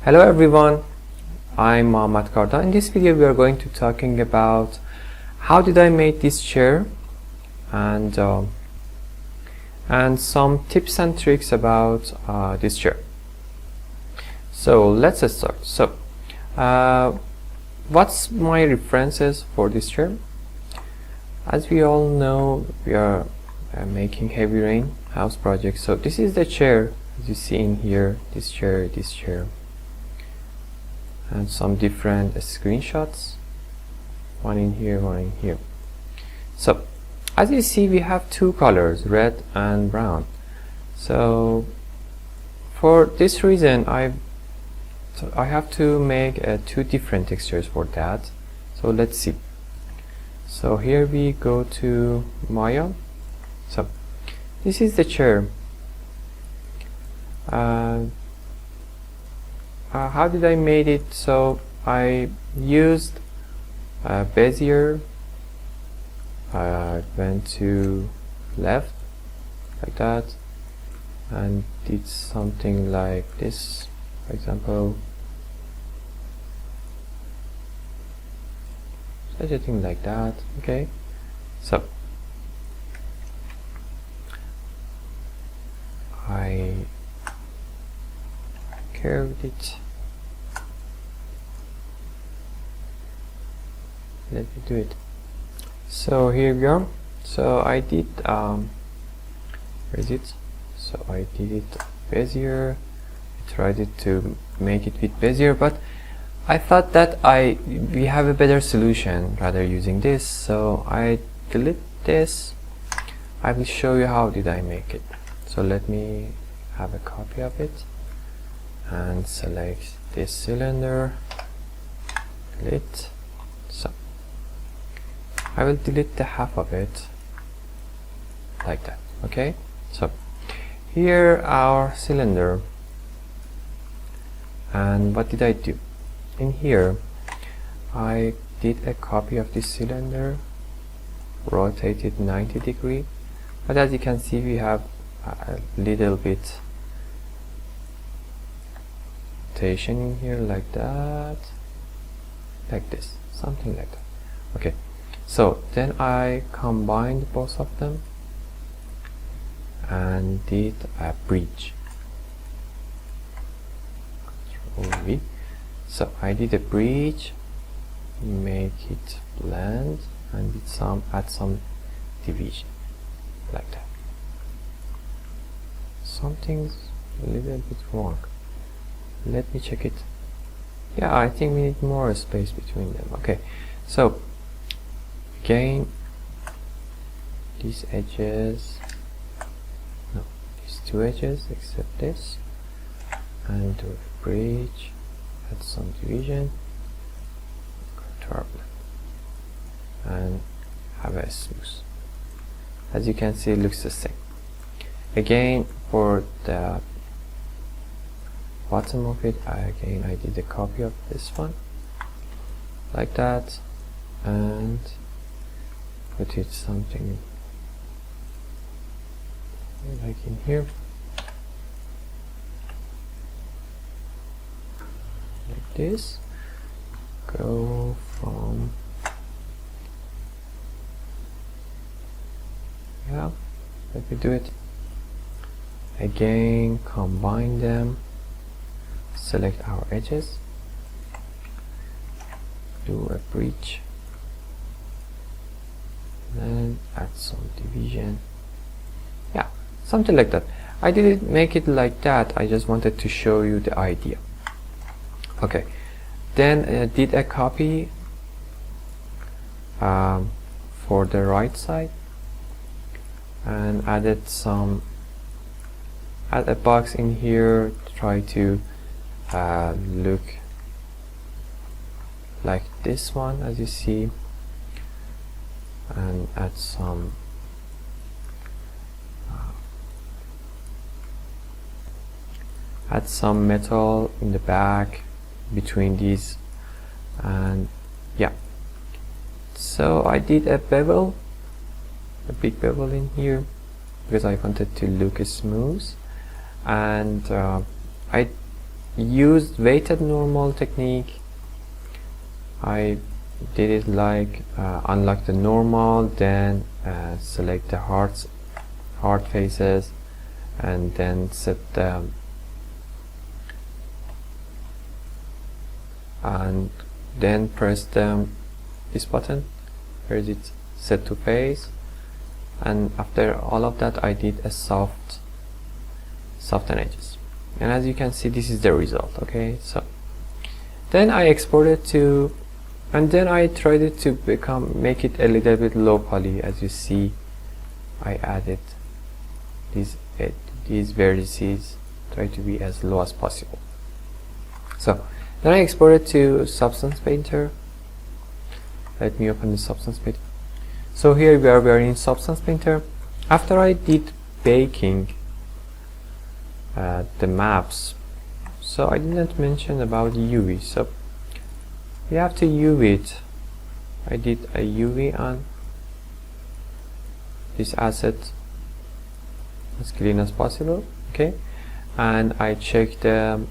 Hello everyone, I'm Mohammed Kardan. In this video we are going to talking about how did I make this chair and some tips and tricks about this chair. So let's start. So what's my references for this chair? As we all know, we are making HeavyRain house project. So this is the chair as you see in here, this chair, and some different screenshots, one in here, one in here. So as you see, we have two colors, red and brown. So for this reason I have to make two different textures for that. So let's see. So here we go to Maya. So this is the chair. How did I made it? So I used Bezier. I went to left like that and did something like this, for example, such a thing like that. Okay, so I curved it. Let me do it. So here we go. So I did where is it? So I did it Bezier. I tried it to make it with Bezier, but I thought that we have a better solution rather using this. So I delete this. I will show you how did I make it. So let me have a copy of it and select this cylinder, delete. So I will delete the half of it like that. Okay, so here our cylinder, and what did I do in here? I did a copy of this cylinder, rotated 90 degrees, but as you can see we have a little bit rotation in here, like that, like this, something like that. Okay, so then I combined both of them and did a bridge. Control V. So I did a bridge, make it blend, and did add some division like that. Something's a little bit wrong. Let me check it. Yeah, I think we need more space between them. Okay, so again, these edges, no, these two edges except this, and do a bridge, add some division, control and have a smooth. As you can see, it looks the same. Again, for the bottom of it, I did a copy of this one like that and put it something like in here, like this. Go from, yeah, let me do it again, combine them, select our edges, do a bridge, then add some division. Yeah, something like that. I didn't make it like that, I just wanted to show you the idea. Okay, then did a copy for the right side and add a box in here, try to look like this one as you see, and add some metal in the back between these, and yeah. So I did a bevel, a big bevel in here because I wanted to look smooth, and I used weighted normal technique. I did it like unlock the normal, then select the hard faces, and then set the and then press this button. Where is it? Set to face. And after all of that, I did a soften edges, and as you can see, this is the result. Okay, so then I exported to, and then I tried it to make it a little bit low poly. As you see, I added these vertices, try to be as low as possible. So then I exported to Substance Painter. Let me open the Substance Painter. So here we are in Substance Painter. After I did baking the maps, so I didn't mention about UV, so we have to UV it. I did a UV on this asset as clean as possible. Okay, and I checked the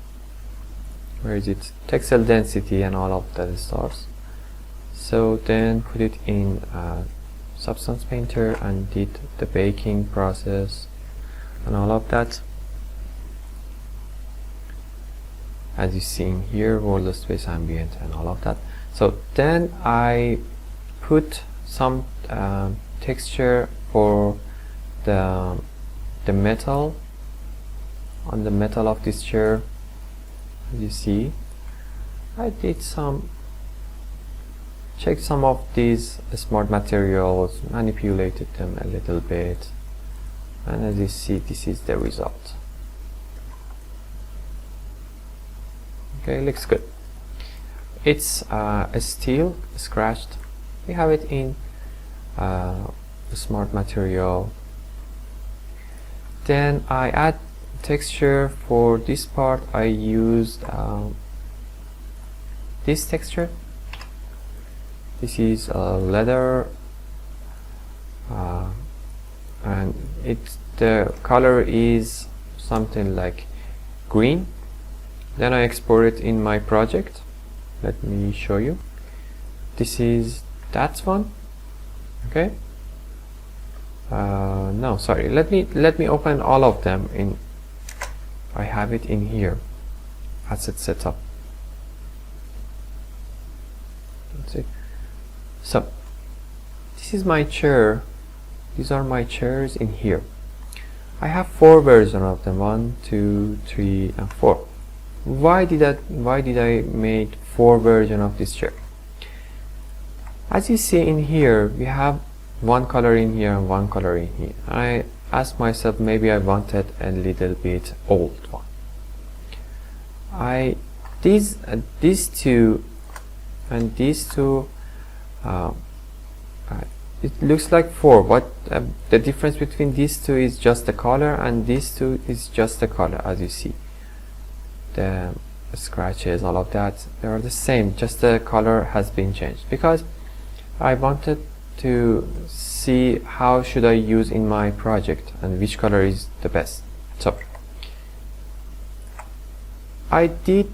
where is it, textile density and all of that stuff. So then put it in Substance Painter and did the baking process and all of that. As you see in here, world space ambient and all of that. So then I put some texture for the metal on the metal of this chair. As you see, I did check some of these smart materials, manipulated them a little bit, and as you see, this is the result. Okay, looks good. It's a steel scratched. We have it in smart material. Then I add texture for this part. I used this texture. This is leather, and the color is something like green. Then I export it in my project. Let me show you. This is that one. Okay. No, sorry. Let me open all of them in. I have it in here. Asset setup. That's it. So this is my chair. These are my chairs in here. I have 4 versions of them. 1, 2, 3, and 4. Why did I make 4 versions of this chair? As you see in here, we have one color in here and one color in here. I asked myself, maybe I wanted a little bit old one. These two and these two, it looks like 4. What the difference between these two is just the color, and these two is just the color. As you see, the scratches, all of that, they are the same, just the color has been changed, because I wanted to see how should I use in my project and which color is the best. So I did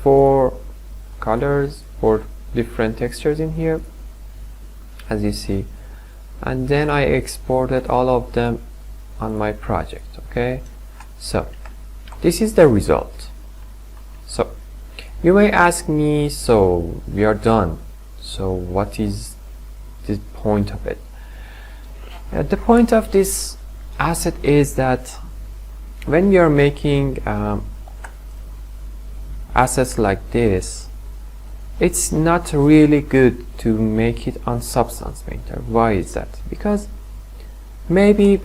4 colors for different textures in here, as you see, and then I exported all of them on my project. Okay, so this is the result. So you may ask me, so we are done, so what is the point of it? The point of this asset is that when we are making assets like this, it's not really good to make it on Substance Painter. Why is that? Because maybe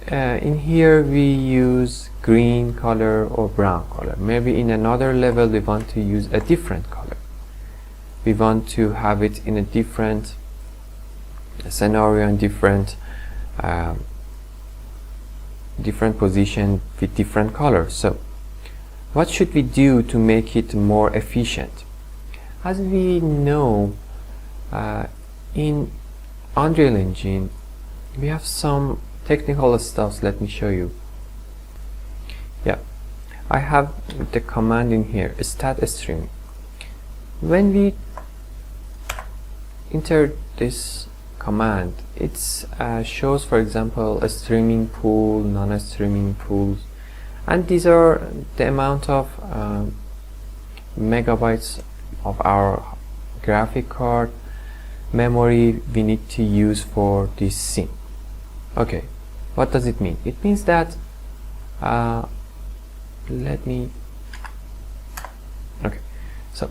in here we use green color or brown color. Maybe in another level we want to use a different color. We want to have it in a different scenario and different position with different colors. So what should we do to make it more efficient? As we know, in Unreal Engine we have some technical stuff. Let me show you. Yeah, I have the command in here, stat streaming. When we enter this command, it shows, for example, a streaming pool, non-streaming pools, and these are the amount of megabytes of our graphic card memory we need to use for this scene. Okay, what does it mean? It means that so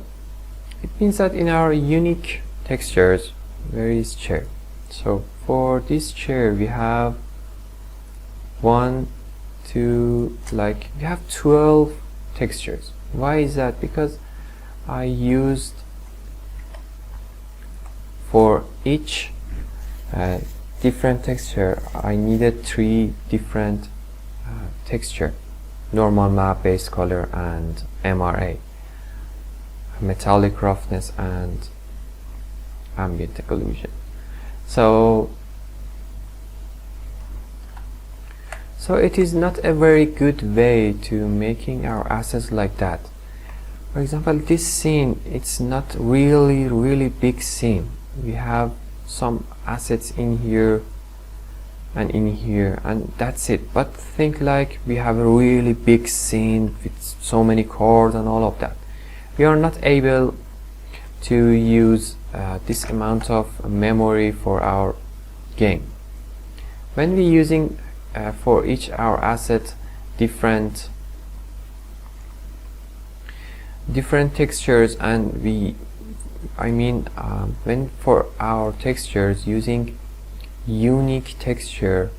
it means that in our unique textures, where is chair? So for this chair we have we have 12 textures. Why is that? Because I used for each different texture I needed 3 different texture: normal map, base color, and MRA, metallic roughness, and ambient occlusion. So it is not a very good way to making our assets like that. For example, this scene, it's not really big scene. We have some assets in here and in here, and that's it. But think like we have a really big scene with so many cores and all of that. We are not able to use this amount of memory for our game. When we're using for each our asset different textures, and when for our textures using unique texture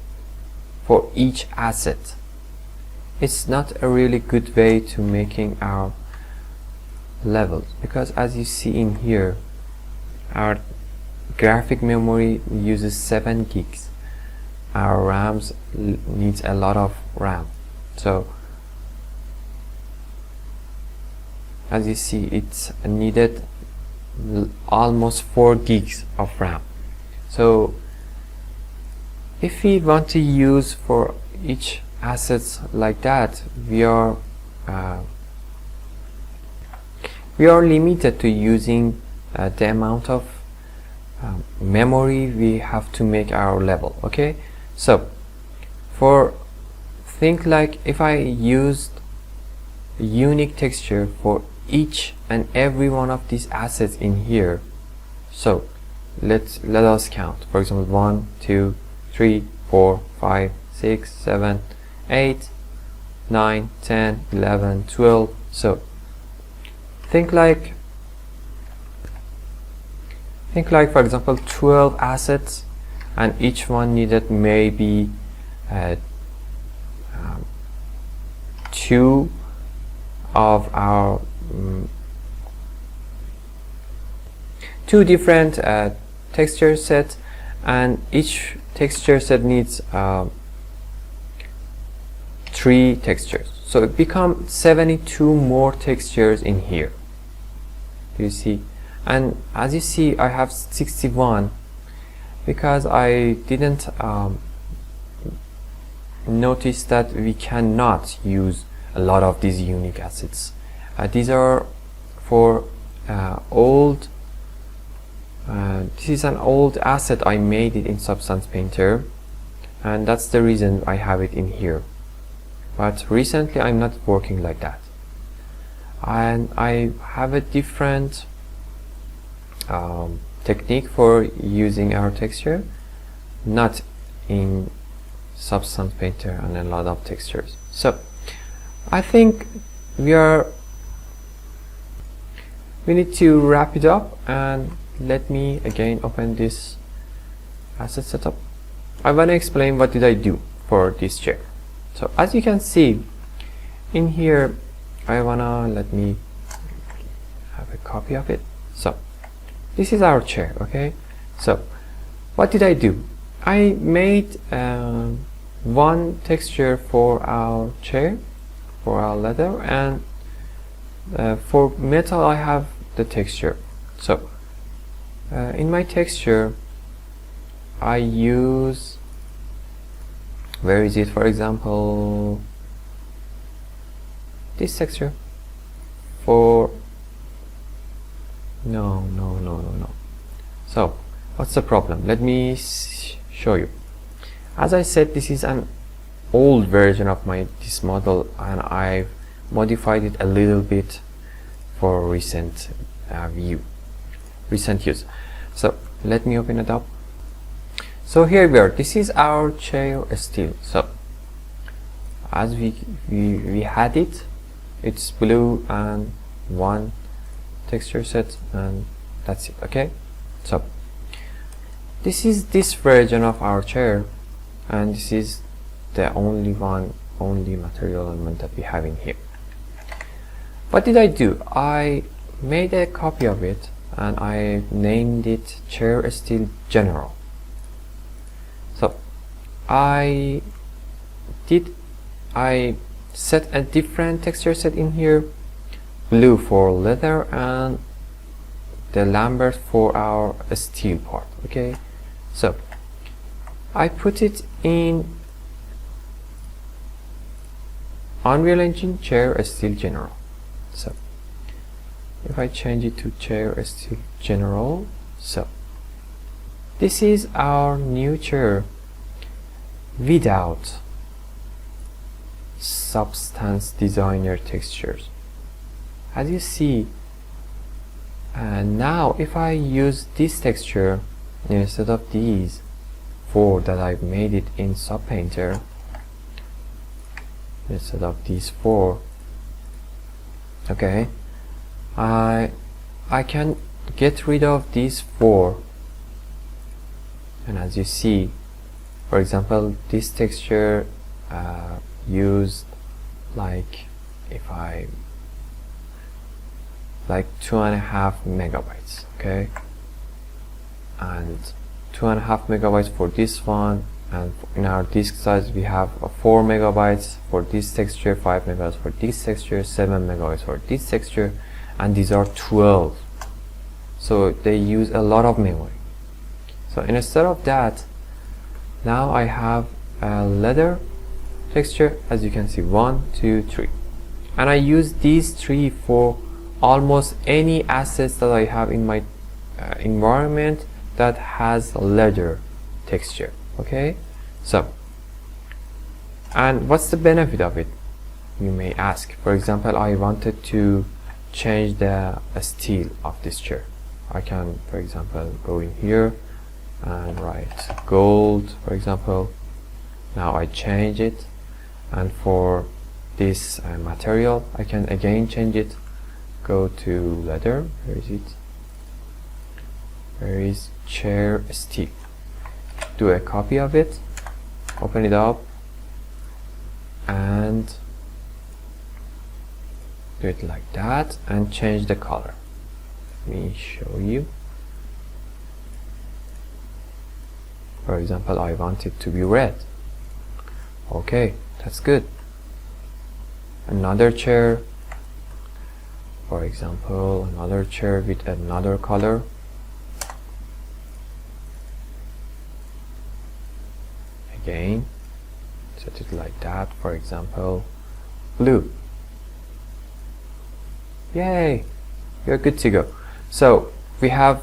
for each asset, it's not a really good way to making our levels, because as you see in here, our graphic memory uses 7 gigs. Our RAMs needs a lot of RAM. So as you see, it's needed almost 4 gigs of RAM. So if we want to use for each assets like that, we are limited to using the amount of memory we have to make our level. Okay, so think like if I used a unique texture for each and every one of these assets in here, so let us count. For example, 1 2 3 4 5 6 7 8 9 10 11 12. So think like for example 12 assets, and each one needed maybe 2 of our 2 different texture sets, and each texture set needs 3 textures. So it becomes 72 more textures in here. Do you see? And as you see, I have 61 because I didn't notice that we cannot use a lot of these unique assets. These are for old. This is an old asset. I made it in Substance Painter, and that's the reason I have it in here. But recently I'm not working like that, and I have a different technique for using our texture, not in Substance Painter and a lot of textures. So I think we need to wrap it up, and let me again open this asset setup. I want to explain what did I do for this chair. So as you can see in here, let me have a copy of it. So this is our chair. Okay, so what did I do? I made one texture for our chair, for our leather, and for metal I have the texture. So in my texture I use, where is it? For example, this texture for no. So what's the problem? Let me show you. As I said, this is an old version of this model, and I've modified it a little bit for recent use. So let me open it up. So here we are. This is our chair still. So as we had it, it's blue and one texture set, and that's it. Okay, so this is this version of our chair, and this is the only material element that we have in here. What did I do? I made a copy of it and I named it Chair Steel General. So I set a different texture set in here, blue for leather and the Lambert for our steel part. Okay, so I put it in Unreal Engine Chair Steel General. So if I change it to Chair Steel General, so this is our new chair without Substance Designer textures. As you see, and now if I use this texture instead of these four that I've made it in SubPainter, instead of these four, okay, I can get rid of these four, and as you see, for example, this texture used like 2.5 megabytes, okay, and 2.5 megabytes for this one, and in our disk size we have 4 megabytes for this texture, 5 megabytes for this texture, 7 megabytes for this texture, and these are 12, so they use a lot of memory. So instead of that, now I have a leather texture, as you can see, 1, 2, 3, and I use these 3 for almost any assets that I have in my environment that has a leather texture. Okay, so, and what's the benefit of it, you may ask. For example, I wanted to change the steel of this chair. I can, for example, go in here and write gold, for example. Now I change it, and for this material I can again change it. Go to leather. Where is it? Where is chair steel? Do a copy of it, open it up, and do it like that, and change the color. Let me show you. For example, I want it to be red. Okay, that's good. Another chair, for example, another chair with another color. Again, set it like that, for example, blue. Yay, you're good to go. So we have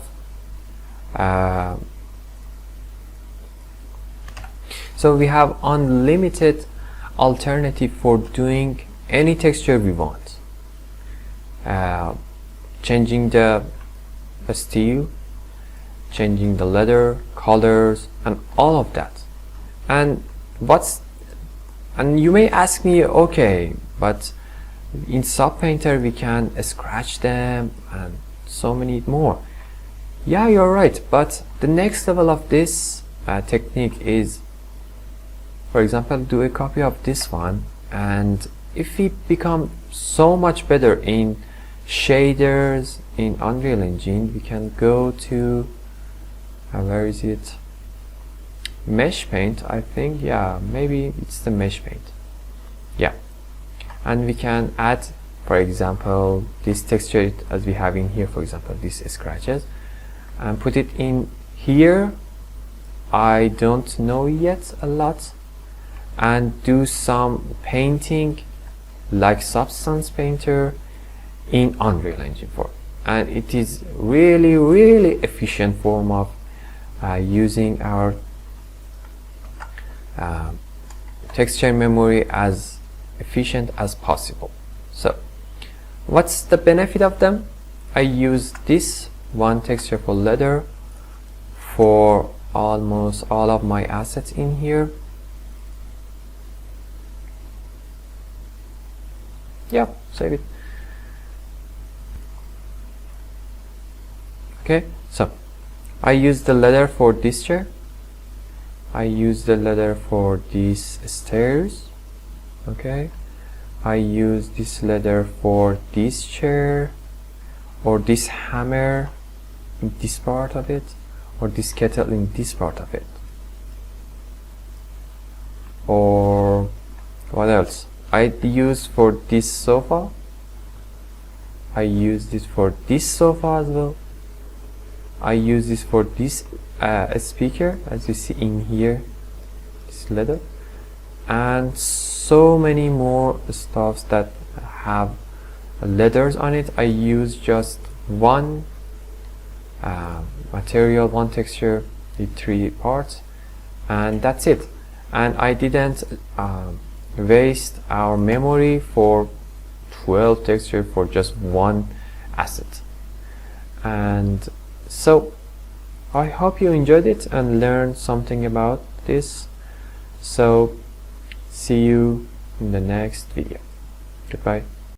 unlimited alternative for doing any texture we want, changing the steel, changing the leather colors, and all of that. And you may ask me, okay, but in SubPainter we can scratch them and so many more. Yeah, you're right, but the next level of this technique is, for example, do a copy of this one, and if we become so much better in shaders in Unreal Engine, we can go to where is it? Mesh Paint, I think. Yeah, maybe it's the Mesh Paint. Yeah, and we can add, for example, this texture as we have in here, for example, these scratches, and put it in here. I don't know yet a lot, and do some painting like Substance Painter in Unreal Engine 4, and it is really efficient form of using our texture memory as efficient as possible. So what's the benefit of them? I use this one texture for leather for almost all of my assets in here. Yeah, save it. Okay, so I use the leather for this chair. I use the leather for these stairs. Okay, I use this leather for this chair, or this hammer in this part of it, or this kettle in this part of it. Or what else? I use for this sofa. I use this for this sofa as well. I use this for this speaker, as you see in here, this leather, and so many more stuffs that have leathers on it. I use just one material, one texture with 3 parts, and that's it. And I didn't waste our memory for 12 textures for just one asset. And so I hope you enjoyed it and learned something about this. So see you in the next video. Goodbye.